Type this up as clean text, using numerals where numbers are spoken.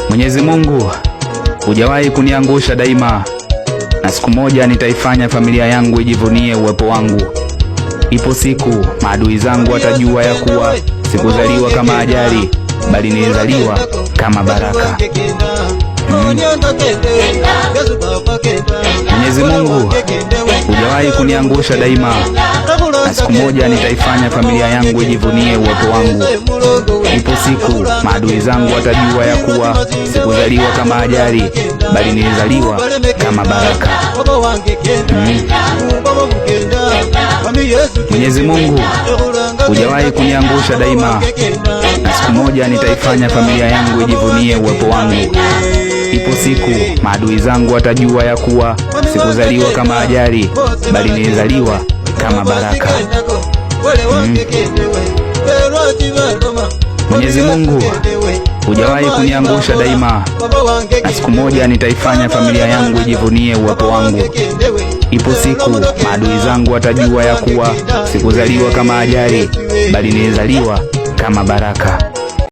Mwenyezi Mungu, hujawahi kuniangusha daima, na siku moja nitaifanya familia yangu ijivunie uwepo wangu. Ipo siku maadui zangu watajua ya kuwa sikuzaliwa kama ajali, bali nilizaliwa kama baraka. Mwenyezi Mungu, hujawahi kuniangusha daima, na siku moja nitaifanya familia yangu ijivunie uwepo wangu. Ipo siku maadui zangu watajua ya kuwa sikuzaliwa kama ajali, bali nilizaliwa kama baraka. Mwenyezi Mungu, hujawahi kuniangusha daima, na siku moja nitaifanya familia yangu ijivunie uwepo wangu. Ipo siku maadui zangu watajua ya kuwa sikuzaliwa kama ajali, bali nilizaliwa kama baraka. Mwenyezi Mungu, hujawahi kuniangusha daima, na siku moja nitaifanya familia yangu ijivunie uwepo wangu. Ipo siku maadui zangu watajua ya kuwa sikuzaliwa kama ajali, bali nilizaliwa kama baraka.